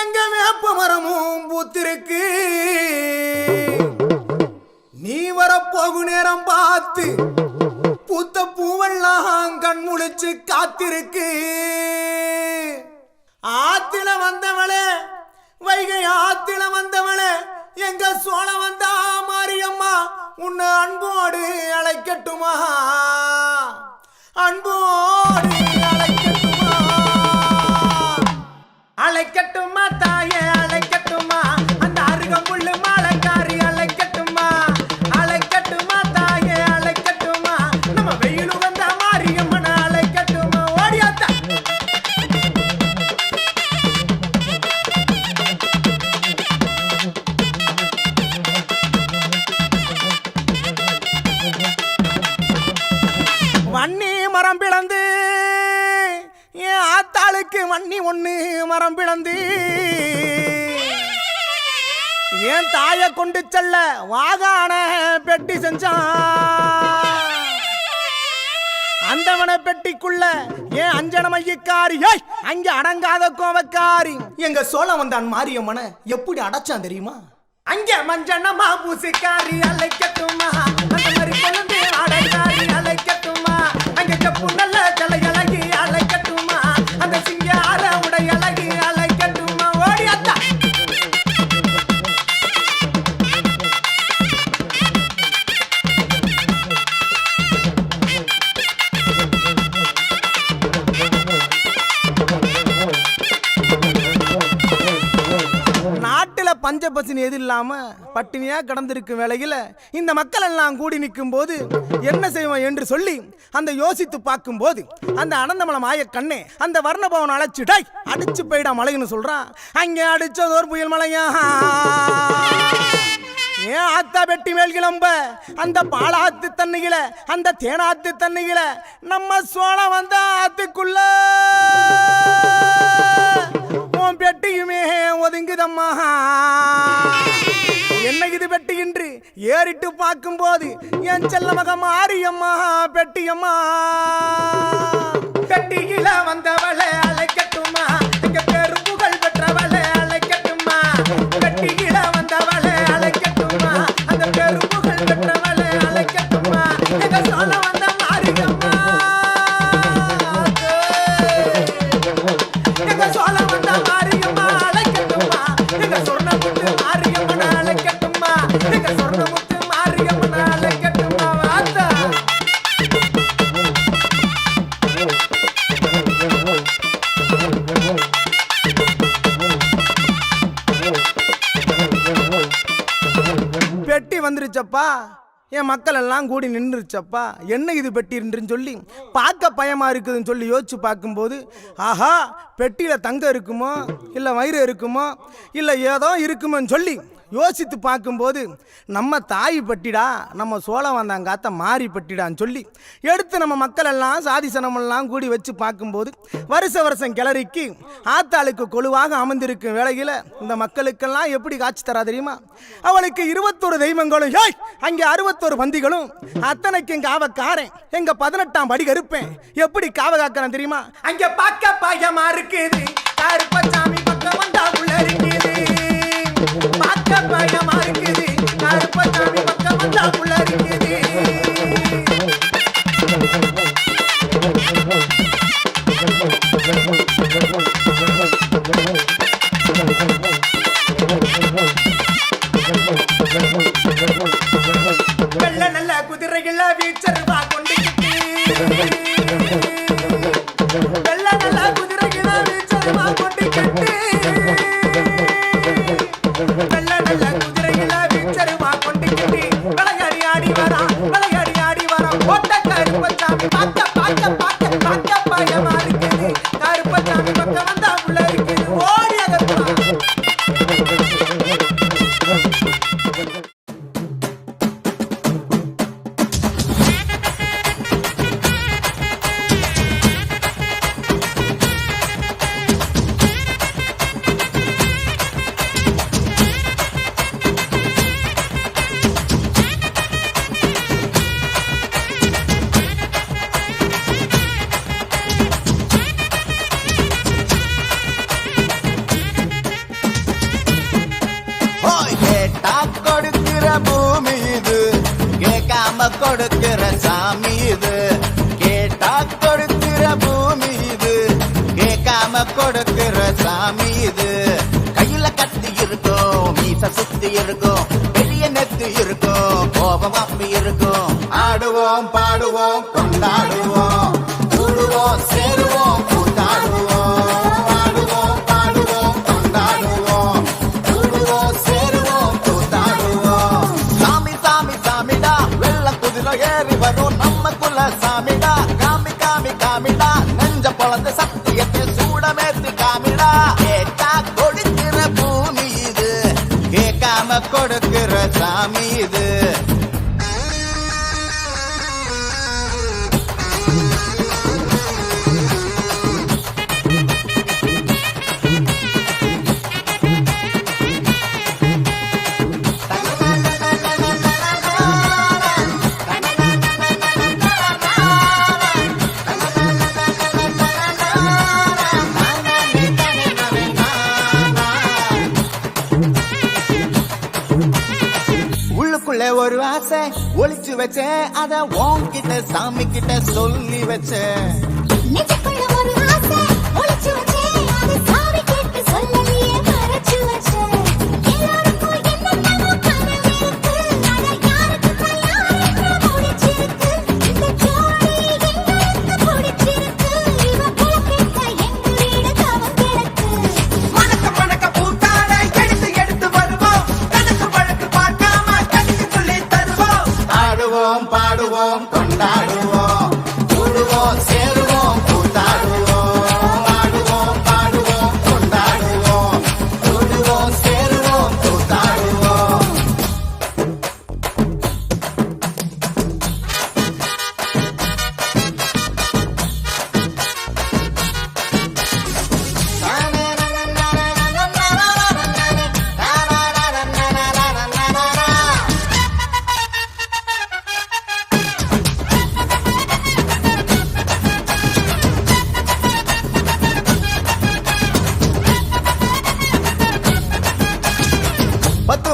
எங்க வேப்ப மரமும் பூத்திருக்கு நீ வரப்போகு நேரம் பார்த்து பூத்த பூவெல்லாம் கண் முழிச்சு காத்திருக்கு ஆத்தில வந்தவளே வைகை ஆத்தில வந்தவளே எங்க சோழ வந்தா மாரியம்மா உன்னை அன்போடு அழைக்கட்டுமா அன்போடு அழைக்கட்டுமா அழைக்கட்டுமா தாயே அழைக்கட்டுமா அந்த அருகம்புல்லு மாலைக்காரி அழைக்கட்டுமா அழைக்கட்டுமா தாயே அழைக்கட்டுமா நம்ம வெயிலு வந்த மாரியம்மன அழைக்கட்டுமா ஓடியாத்தா வன்னி மரம் பிளந்து என் ஆத்தாளுக்கு வன்னி ஒண்ணு மரம் பிளந்து என் தாயை கொண்டு செல்ல வாகான பெட்டி செஞ்சான் அந்தவன பெட்டிக்குள்ள ஏன் அஞ்சன மையக்காரி அங்க அடங்காத கோவக்காரி எங்க சோழ வந்தான் மாரியம்மன எப்படி அடைச்சான் தெரியுமா அங்க மஞ்சனமா பூசிக்காரி அழைக்கட்டுமா அந்த மாதிரி கொழுந்து அடைக்காரி அழைக்கட்டுமா அங்க செப்பு நல்ல தலை அழகி அழைக்கட்டுமா அந்த சிங்கார உடை அழகி அழைக்கட்டுமா ஓடியாத்தா நாட்டுல பஞ்சபசினி எது இல்லாம பட்டினியா கடந்திருக்கும் வேளையில இந்த மக்கள் எல்லாம் கூடி நிற்கும் போது என்ன செய்வோம் என்று சொல்லி அந்த யோசித்து பார்க்கும் போது அந்த அனந்தமலை மாய கண்ணே அந்த வர்ணபவன் அழைச்சிட்டாய் அடிச்சு போயிடா மலைன்னு சொல்றான் அங்க அடிச்சதோர் புயல் மலையா ஏன் ஆத்தா வெட்டி மேல் கிளம்ப அந்த பாலாத்து தண்ணியில அந்த தேனாத்து தண்ணியில நம்ம சோழ வந்த ஆத்துக்குள்ள உன் பெட்டியுமே ஒதுங்குதம்மா என்ன இது பெட்டி என்று ஏறிட்டு பார்க்கும் போது என் செல்ல மக மாரியம்மா பெட்டியம்மா பெட்டியில வந்தவளை அழைக்கட்டுமா எங்க பேரு புகழ் பெற்றவளை அழைக்கட்டுமா பெட்டியில வந்தவளை அழைக்கட்டுமா அந்த பேரு புகழ் பெற்றவளை அழைக்கட்டுமா எங்க சோழ வந்த மாரியம்மா எங்க சோழ வந்த மாரியம்மா அழைக்கட்டுமா எங்க சொர்ண முத்து மாரியம்மன் அழைக்கட்டுமா வந்துருச்சப்பா, என் மக்கள் எல்லாம் கூடி நின்றுச்சப்பா, என்ன இது பெட்டின்னு சொல்லி பார்க்க பயமா இருக்குதுன்னு சொல்லி யோசிச்சு பார்க்கும்போது, ஆஹா பெட்டியில தங்கம் இருக்குமோ இல்லை வயிறு இருக்குமோ இல்லை ஏதோ இருக்குமோன்னு சொல்லி யோசித்து பார்க்கும்போது நம்ம தாய் பட்டிடா, நம்ம சோழம் வந்தாங்காத்த மாறி பட்டிடான்னு சொல்லி எடுத்து நம்ம மக்கள் எல்லாம் சாதி சனமெல்லாம் கூடி வச்சு பார்க்கும்போது வருஷம் கிளறிக்கு ஆத்தாளுக்கு கொலுவாக அமர்ந்திருக்கும் வேளையில் இந்த மக்களுக்கெல்லாம் எப்படி காட்சி தரா தெரியுமா? அவளுக்கு 21 தெய்வங்களும் அங்கே 61 பந்திகளும் அத்தனைக்கும் காவக்காரன் எங்க 18ஆம் படி கருப்பேன் எப்படி காவ காக்கிறேன் தெரியுமா? அங்க பார்க்க பயமா இருக்குது, கருப்பசாமி பக்கம் வந்தா உள்ள இருக்குது, பார்க்க பயமா இருக்குது, கருப்பசாமி பக்கம் வந்தா உள்ள இருக்குது. வெள்ள நல்ல குதிரைகள வீச்சருவா கொண்டுக்கிட்டு, வெள்ள நல்ல குதிரைகள வீச்சருவா கொண்டுக்கிட்டு, வெள்ள நல்ல குதிரைகள வீச்சருவா கொண்டுக்கிட்டு விளையாடி ஆடி வரா, விளையாடி ஆடி வரா. ஓட்ட கருப்பசாமி பார்க்க பார்க்க பார்க்க பார்க்க பயமா இருக்குது, கருப்பசாமி பக்கம் வந்தா உள்ள இருக்குது, ஓடி அகப்பா. கேட்டா கொடுக்கிற பூமி இது, கேட்காம கொடுக்கிற சாமி இது, கேட்டா கொடுக்கிற பூமி இது, கேட்காம கொடுக்கிற சாமி இது. கையில கத்தி இருக்கும், மீச சுத்தி இருக்கும், வெளிய நெத்து இருக்கும், கோபம் அப்பி இருக்கும். ஆடுவோம் பாடுவோம் கொண்டாடுவோம், கூடுவோம் சேருவோம் கூத்தாடுவோம். ஆடுவோம் பாடுவோம் கொண்டாடுவோம், கூடுவோம் சேருவோம் கூத்தாடுவோம். சாமி சாமி சாமிடா, வெள்ள குதிரை ஏறி வரும் நம்ம குல சாமிடா. காமி காமி காமிடா, நெஞ்ச பொழந்த சத்தியத்தை சூடமேத்து காமிடா. கேட்டா கொடுக்கிற பூமி இது, கேட்காம கொடுக்கிற சாமி இது. உள்ளுக்குள்ள ஒரு ஆசை ஒளிச்சு வச்சேன், அத உன்கிட்ட சாமி கிட்ட சொல்லி வச்சேன். நெஞ்சுக்குள்ள ஒரு ஆசை ஒளிச்சு வச்சேன், அது சாமி கேட்டு சொல்லலையே மறைச்சு வச்சேன். எல்லாருக்கும் என்னென்னமோ கனவு இருக்கு, அத யாருக்கு யாருக்கு முடிச்சிருக்கு. இந்த ஜோடி எங்களுக்கு பிடிச்சிருக்கு, இவ குலக்கேட்ட எங்க வீடு தவம் கிடக்கு. மணக்க மணக்க பூத்தாட எடுத்து எடுத்து வருவோம், கணக்கு வழக்கு பார்க்காம கணக்கு சொல்லி தருவோம். ஆடுவோம் பாடுவோம் கொண்டாடுவோம், கூடுவோம் சேருவோம் கூத்தாடுவோம். ஆடுவோம் பாடுவோம் கொண்டாடுவோம், கூடுவோம் சேருவோம் கூத்தாடுவோம்.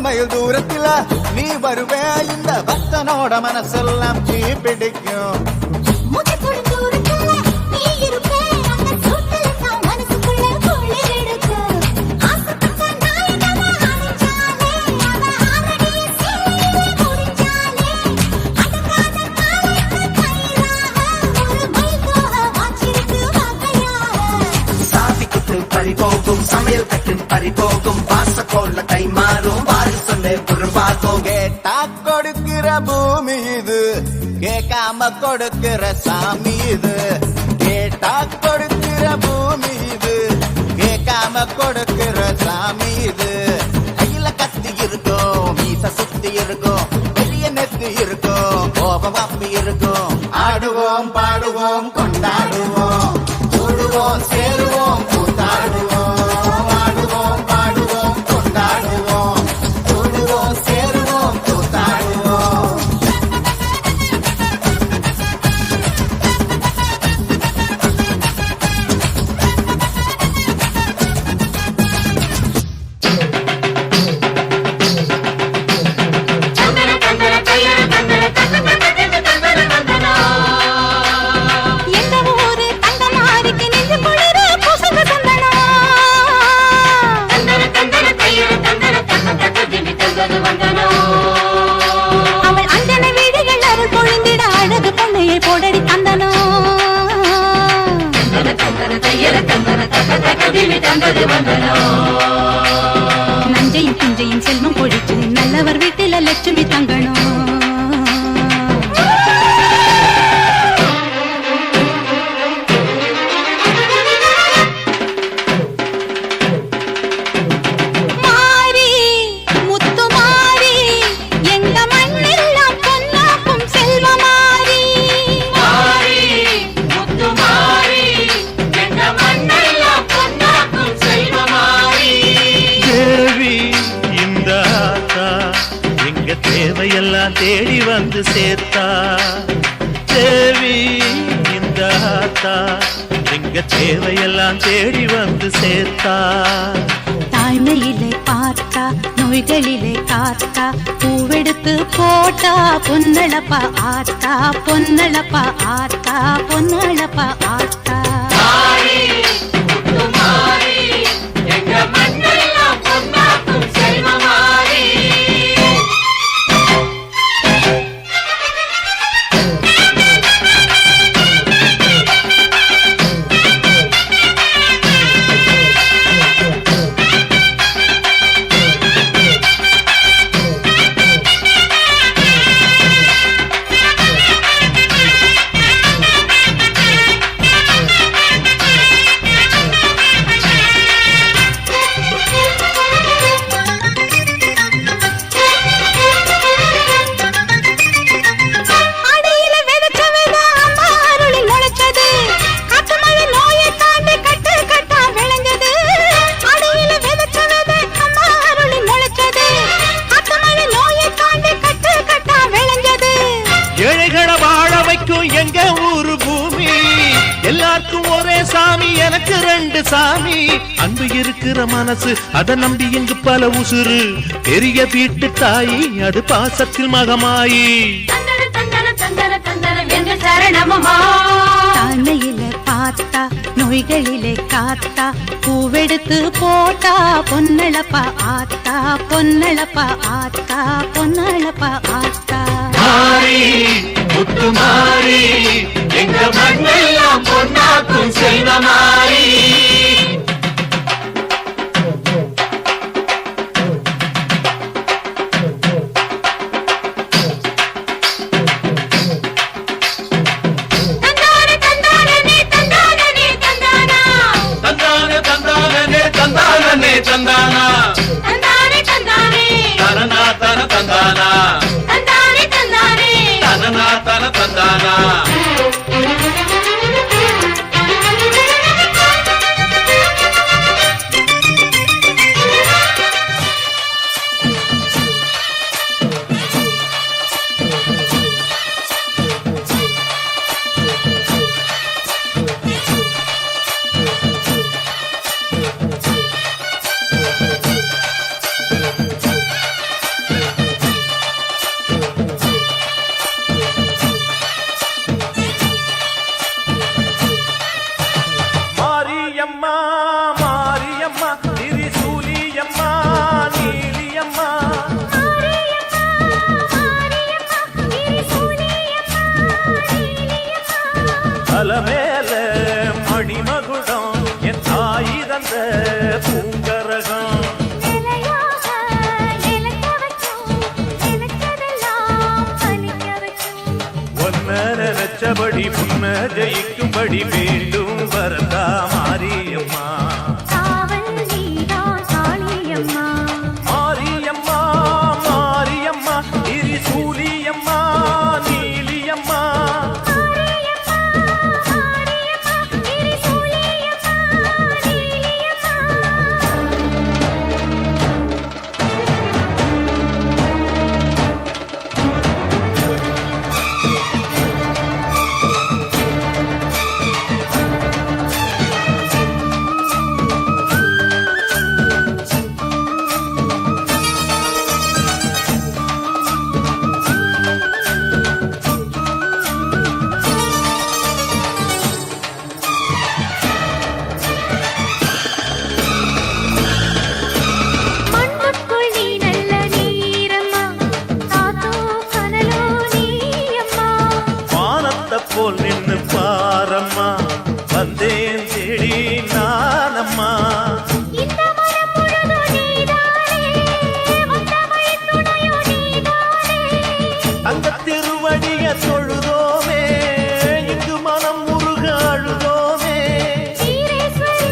மைல் தூரத்தில நீ வருவே, இந்த பக்தனோட மனசெல்லாம் தீ பிடிக்கும். முகத்தோடு தூரத்துல நீ இருப்பே, அந்த சூட்டுல தான் மனசுக்குள்ள குளிர் எடுக்கும். ஆசைப்பட்ட நாயகனை அணைச்சாலே, அவ ஆரடிய சீலையிலே முடிச்சாலே, அடங்காத காலைக்கு கயிறாக ஒரு மைல் போக வாச்சிருக்கு வகையாக. சாதி குத்து பழி பறிபோகும் சமையல் கட்டின் பறிபோகும் வாச போல கை மாறும் வாரி சொல்ல பொறுப்பாகும் கேட்டா கொடுக்கிற பூமி இது கேட்காம கொடுக்கிற சாமி இது கேட்டா கொடுக்கிற பூமி இது கேட்காம கொடுக்கிற சாமி இது கையில கத்தி இருக்கும் மீச சுத்தி இருக்கும் வெளிய நெத்தி இருக்கும் கோபம் அப்பி இருக்கும் ஆடுவோம் பாடுவோம் கொண்டாடுவோம் கூடுவோம் சேருவோம் கூத்தாடுவோம் ஆடுவோம் பாடுவோம் கொண்டாடுவோம் கூடுவோம் சேருவோம் கூத்தாடுவோம் எந்த ஊரு தங்கமாருக்கு நெஞ்சு குளிர பூசுங்க சந்தனம். அவள் அஞ்சன வீடுகள் அருள் பொழிந்திட அழகு பொண்ணையை போடடி தந்தனம். நஞ்சையும் பிஞ்சையும் செல்வம் பொழிச்சு நல்லவர் வீட்டில லட்சுமி தங்கணும். மாரி முத்து மாரி எங்க மண்ணெல்லாம் பொன்னாக்கும் செல்வமாரி. தேவி இந்த ஆத்தா எங்க தேவையெல்லாம் தேடி வந்து சேர்த்தா தேவி இந்த ஆத்தா எங்க தேவையெல்லாம் தேடி வந்து சேர்த்தா தாய்மையிலே பார்த்தா நோய்களிலே காத்தா பூவெடுத்து போட்டா பொன்னளப்பா ஆத்தா பொன்னளப்பா ஆத்தா பொன்னளப்பா ஆத்தா. அடியில விதைச்ச விதை அம்மா அருளில் முளைச்சது. காத்து மழை நோயை தாண்டி கட்டு கட்டா விளைஞ்சது. அடியில விதைச்ச விதை அம்மா அருளில் முளைச்சது. காத்து மழை நோயை தாண்டி கட்டு கட்டா விளைஞ்சது. ஏழைகளை வாழ வைக்கும் எங்க ஊரு பூமி எல்லாருக்கும் ஒரே சாமி எனக்கு ரெண்டு சாமி அன்பு இருக்கிற மனசு அதை நம்பி இங்கு பல உசுறு பெரிய வீட்டு தாயி அது பாசத்தில் மகமாயி தாழ்மையில பார்த்தா நோய்களிலே காத்தா பூவெடுத்து போட்டா பொன்னளப்பா ஆத்தா பொன்னளப்பா ஆத்தா பொன்னளப்பா ஆத்தா. மாறி முத்து மாறி எங்க மண்ணெல்லாம் பொன்னாக்கும் செல்வமாரி தந்தானே தந்தானே தந்தானே தந்தானா. தந்தானே தந்தானே தந்தானே தந்தானா தந்தானே தந்தானே தனனா தன தந்தானா தந்தானே தந்தானே. தனனா தன தந்தானா பூங்கரகம் நிலையாக நிலைக்க வைக்கும் நினைச்சதெல்லாம் பலிக்க வைக்கும் ஒன்ன நினைச்சபடி முன்ன ஜெயிக்கும்படி வேண்டும் வரதா மாரியம்மா காவல் நீதான் காளியம்மா மாரியம்மா மாரியம்மா திரிசூலியம்மா நீலியம்மா மண்ணுக்குள் நீ நல்ல நீரம்மா காத்தோ கனலோ நீயம்மா வானத்தை போல் நின்னு பாரம்மா வந்தேன் தேடி நானம்மா இந்த மனம் முழுதும் நீதானே வந்தமை துணையோ நீதானே அந்த திருவடிய தொழுதோமே இங்கு மனம் முருக அழுதோமே வீரேஸ்வரி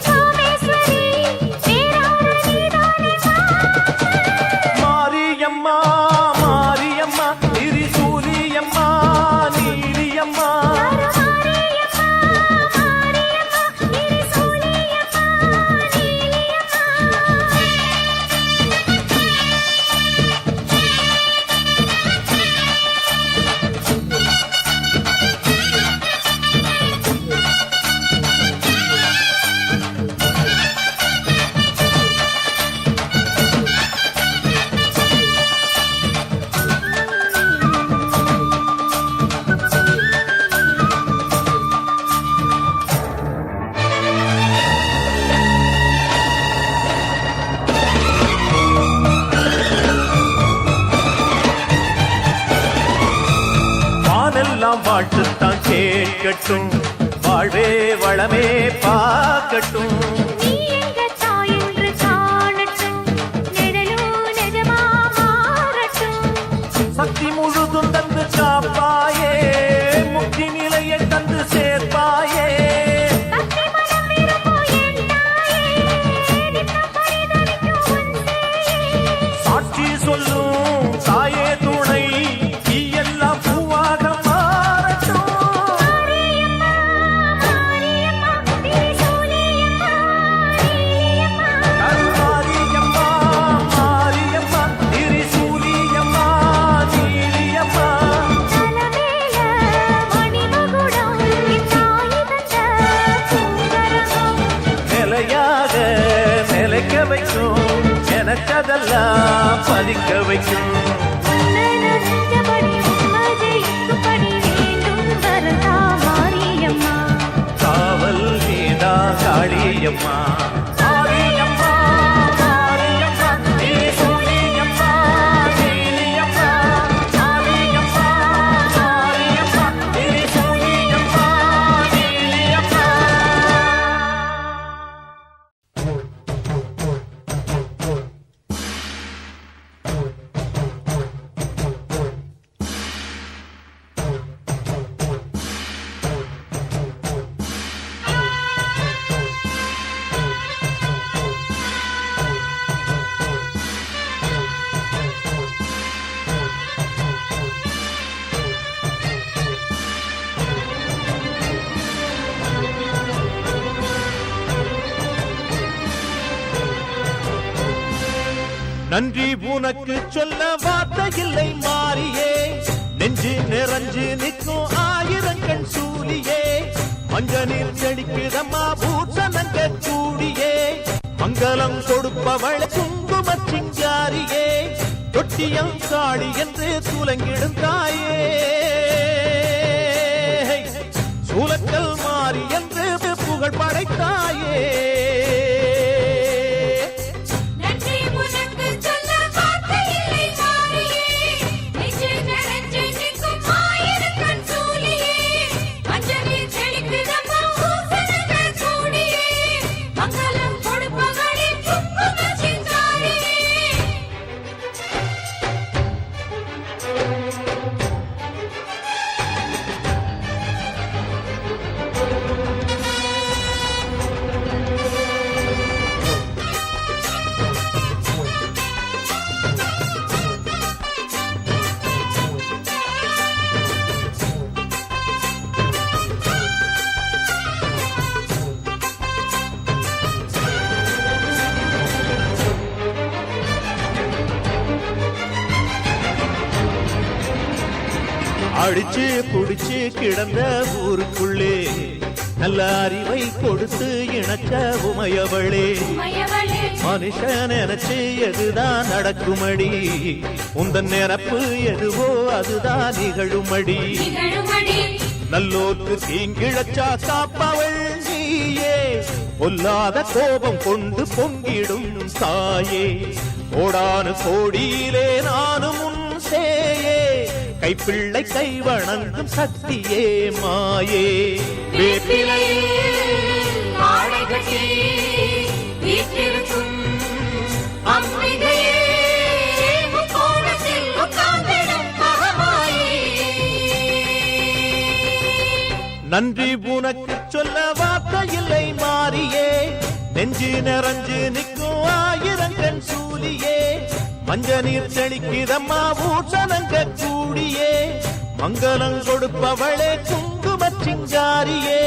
காமேஸ்வரி பேரான நீதானே மாரியம்மா மாரியம்மா திரிசூலியம்மா நீலியம்மா மாரியம்மா மாரியம்மா திரிசூலியம்மா நீலியம்மா வானெல்லாம் வாழ்த்துத்தான் கேட்கட்டும் வாழ்வே வளமே பார்க்கட்டும் நீ எங்க தாயென்று காணட்டும் நிழலோ நிஜமா மாறட்டும் சக்தி முழுதும் தந்து காப்பாயே முக்தி நிலையை தந்து சேர்ப்பாயே பக்தி மனம் விரும்போ என் தாயே நித்தம் பரிதவிக்கும் உன் சேயே சாட்சி சொல்லும் தாயே துணை நீ எல்லாம் பூவாக மாறட்டும் மாரியம்மா மாரியம்மா திரிசூலியம்மா நீலியம்மா மாரியம்மா மாரியம்மா திரிசூலியம்மா நீலியம்மா தலமேல மணிமகுடம் என் தாய் தந்த பூங்கரகம் நிலையாக நிலைக்க வைக்கும் எனக்கதெல்லாம் பதிக்க வைக்கும் நனஞ்சபடி உம்மஜெயிக்கும்படி வேண்டும் வரதா மாரியம்மா காவல் நீதா காளியம்மா மாரியம்மா மாரியம்மா திரிசூலியம்மா நீலியம்மா மாரியம்மா மாரியம்மா திரிசூலியம்மா நீலியம்மா நன்றி உனக்கு சொல்ல வார்த்தை இல்லை மாறியே நெஞ்சு நிறைஞ்சு நிற்கும் ஆயிரங்கண் சூலியே மஞ்ச நீர் செடிக்குதம்மா பூசணங்க கூடியே மங்களம் கொடுப்பவள் குங்கும சிங்காரியே தொட்டியம் காளி என்று துலங்கிடும் தாயே சூலக்கல் மாறி என்று புகழ் படைத்தாயே நன்றி உனக்கு சொல்ல வார்த்தை இல்லை மாறியே நெஞ்சு நிறைஞ்சு நிற்கும் ஆயிரக்கண் சூலியே மஞ்சளில் செழிக்குதம்மா பூசணங்கள் கூடியே மங்கள அடிச்சு புடிச்சு கிடந்த ஊருக்குள்ளே நல்ல அறிவை கொடுத்து இணக்க உமையவளே மனுஷன் நினைச்சு எதுதான் நடக்குமடி உந்தன் நிரப்பு எதுவோ அதுதான் நிகழுமடி நல்லோர்க்கு தீங்கிழச்சா காப்பவள் நீயே பொல்லாத கோபம் கொண்டு பொங்கிடும் தாயே கோடானு கோடியிலே நானும் உன் சேயே கைப்பிள்ளை கை வணங்கும் சக்தியே மாயே நன்றி உனக்கு சொல்ல வார்த்தை இல்லை மாறியே நெஞ்சு நிறைஞ்சு நிற்கும் ஆயிரங்கண் சூலியே மஞ்ச நீர் செழிக்குதம்மா ஊசனங்க கூடியே மங்களம் கொடுப்பவளே குங்கும சிங்காரியே